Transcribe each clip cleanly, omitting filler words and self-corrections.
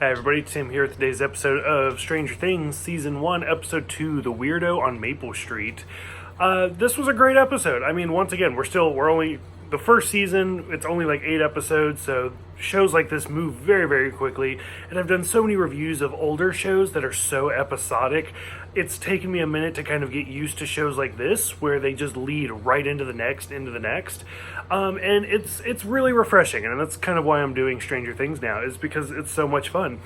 Hi everybody, Tim here with today's episode of Stranger Things, Season 1, Episode 2, The Weirdo on Maple Street. This was a great episode. I mean, once again, we're only, the first season, it's only like 8 episodes, so shows like this move very, very quickly. And I've done so many reviews of older shows that are so episodic. It's taken me a minute to kind of get used to shows like this, where they just lead right into the next. And it's really refreshing, and that's kind of why I'm doing Stranger Things now, is because it's so much fun.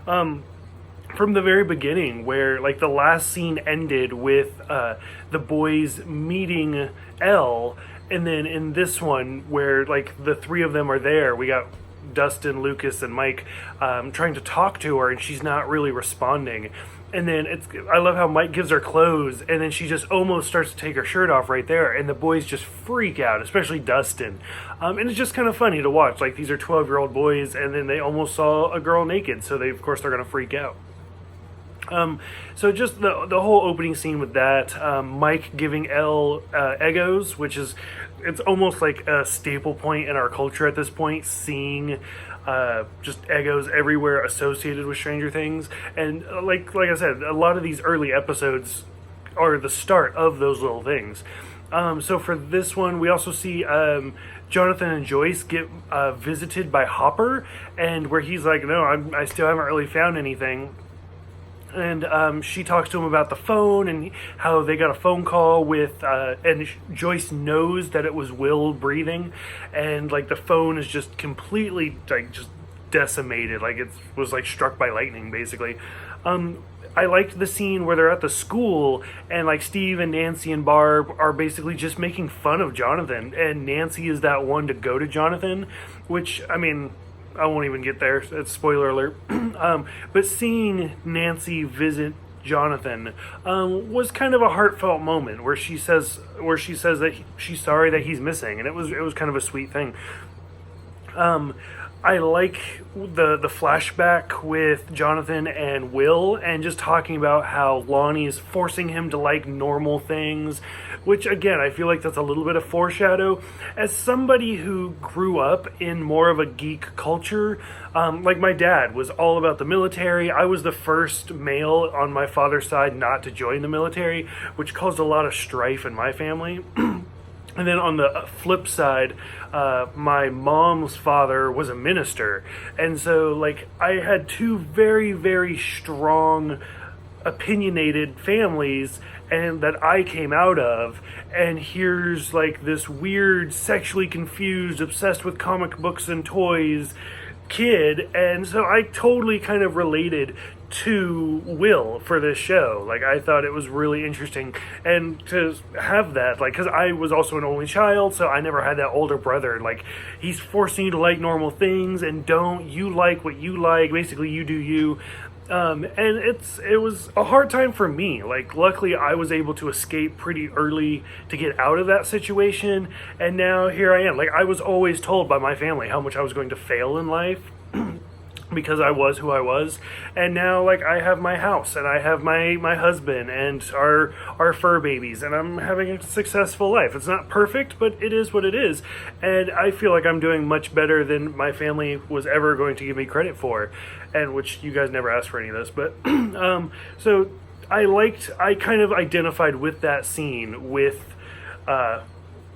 From the very beginning, where like the last scene ended with the boys meeting Elle, and then in this one where like the three of them are there, we got Dustin, Lucas, and Mike trying to talk to her, and she's not really responding. And then I love how Mike gives her clothes, and then she just almost starts to take her shirt off right there, and the boys just freak out, especially Dustin. And it's just kind of funny to watch. Like, these are 12-year-old boys, and then they almost saw a girl naked, so of course they're going to freak out. So just the whole opening scene with that, Mike giving Elle Eggos, which is, it's almost like a staple point in our culture at this point, seeing just Eggos everywhere associated with Stranger Things. And like I said, a lot of these early episodes are the start of those little things. So for this one, we also see Jonathan and Joyce get visited by Hopper, and where he's like, no, I still haven't really found anything. And she talks to him about the phone and how they got a phone call with, and Joyce knows that it was Will breathing, and like the phone is just completely like just decimated, like it was like struck by lightning, basically. I liked the scene where they're at the school and like Steve and Nancy and Barb are basically just making fun of Jonathan, and Nancy is that one to go to Jonathan, which, I mean, I won't even get there. It's spoiler alert. But seeing Nancy visit Jonathan was kind of a heartfelt moment where she says that she's sorry that he's missing, and it was kind of a sweet thing. I like the flashback with Jonathan and Will, and just talking about how Lonnie is forcing him to like normal things, which again, I feel like that's a little bit of foreshadow. As somebody who grew up in more of a geek culture, like my dad was all about the military. I was the first male on my father's side not to join the military, which caused a lot of strife in my family. And then on the flip side, my mom's father was a minister. And so, like, I had two very, very strong, opinionated families and that I came out of. And here's, like, this weird, sexually confused, obsessed with comic books and toys kid. And so I totally kind of related to Will for this show. Like, I thought it was really interesting, and to have that, like, because I was also an only child, so I never had that older brother. Like, he's forcing you to like normal things, and don't you like what you like, basically you do you. And it was a hard time for me. Like, luckily I was able to escape pretty early to get out of that situation, and now here I am. Like, I was always told by my family how much I was going to fail in life because I was who I was, and now, like, I have my house, and I have my husband, and our fur babies, and I'm having a successful life. It's not perfect, but it is what it is, and I feel like I'm doing much better than my family was ever going to give me credit for, and which you guys never asked for any of this, but, so I kind of identified with that scene with,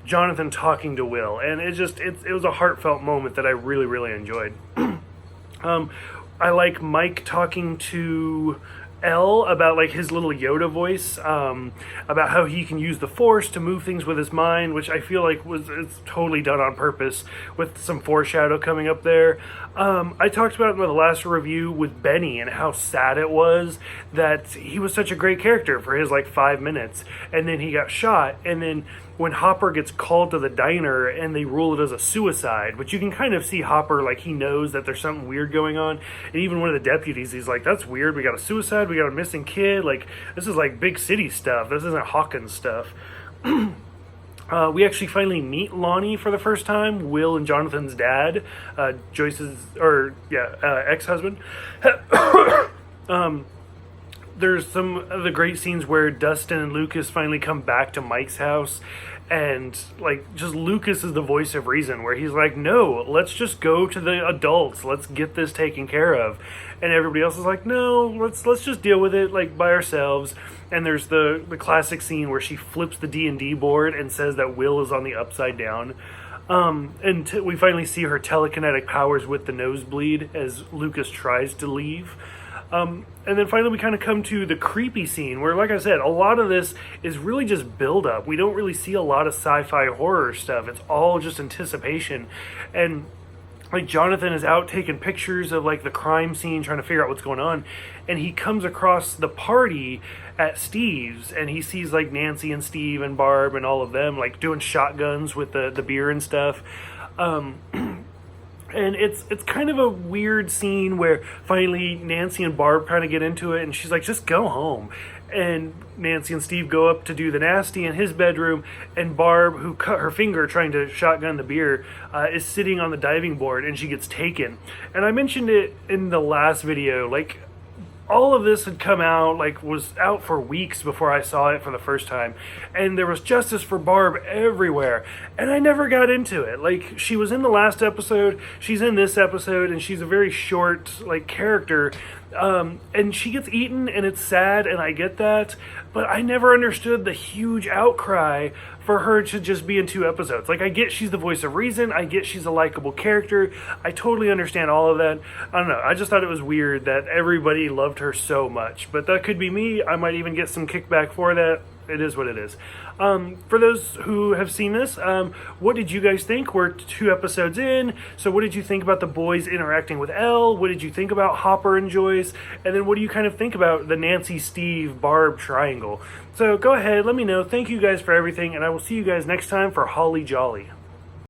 Jonathan talking to Will, and it was a heartfelt moment that I really, really enjoyed. I like Mike talking to Elle about like his little Yoda voice, about how he can use the Force to move things with his mind, which I feel like it's totally done on purpose with some foreshadow coming up there. I talked about it in the last review with Benny and how sad it was that he was such a great character for his like 5 minutes, and then he got shot, and then when Hopper gets called to the diner and they rule it as a suicide, which you can kind of see Hopper, like, he knows that there's something weird going on. And even one of the deputies, he's like, that's weird. We got a suicide. We got a missing kid. Like, this is like big city stuff. This isn't Hawkins stuff. We actually finally meet Lonnie for the first time, Will and Jonathan's dad, Joyce's, ex-husband. There's some of the great scenes where Dustin and Lucas finally come back to Mike's house, And like, just Lucas is the voice of reason, where he's like, no, let's just go to the adults, let's get this taken care of. And everybody else is like, no, let's just deal with it like by ourselves. And there's the classic scene where she flips the D&D board and says that Will is on the upside down. And we finally see her telekinetic powers with the nosebleed as Lucas tries to leave. And then finally we kind of come to the creepy scene where, like I said, a lot of this is really just build up. We don't really see a lot of sci-fi horror stuff. It's all just anticipation. And like, Jonathan is out taking pictures of like the crime scene, trying to figure out what's going on. And he comes across the party at Steve's, and he sees like Nancy and Steve and Barb and all of them like doing shotguns with the beer and stuff. And it's kind of a weird scene where finally Nancy and Barb kind of get into it, and she's like, just go home. And Nancy and Steve go up to do the nasty in his bedroom, and Barb, who cut her finger trying to shotgun the beer, is sitting on the diving board, and she gets taken. And I mentioned it in the last video, like, all of this had come out, like, was out for weeks before I saw it for the first time. And there was justice for Barb everywhere. And I never got into it. Like, she was in the last episode, she's in this episode, and she's a very short, like, character. And she gets eaten, and it's sad, and I get that. But I never understood the huge outcry for her to just be in 2 episodes. Like, I get she's the voice of reason, I get she's a likable character, I totally understand all of that. I don't know, I just thought it was weird that everybody loved her so much. But that could be me, I might even get some kickback for that. It is what it is. For those who have seen this, what did you guys think? We're 2 episodes in, so what did you think about the boys interacting with Elle? What did you think about Hopper and Joyce? And then what do you kind of think about the Nancy, Steve, Barb triangle? So go ahead, let me know. Thank you guys for everything, and I will see you guys next time for Holly Jolly.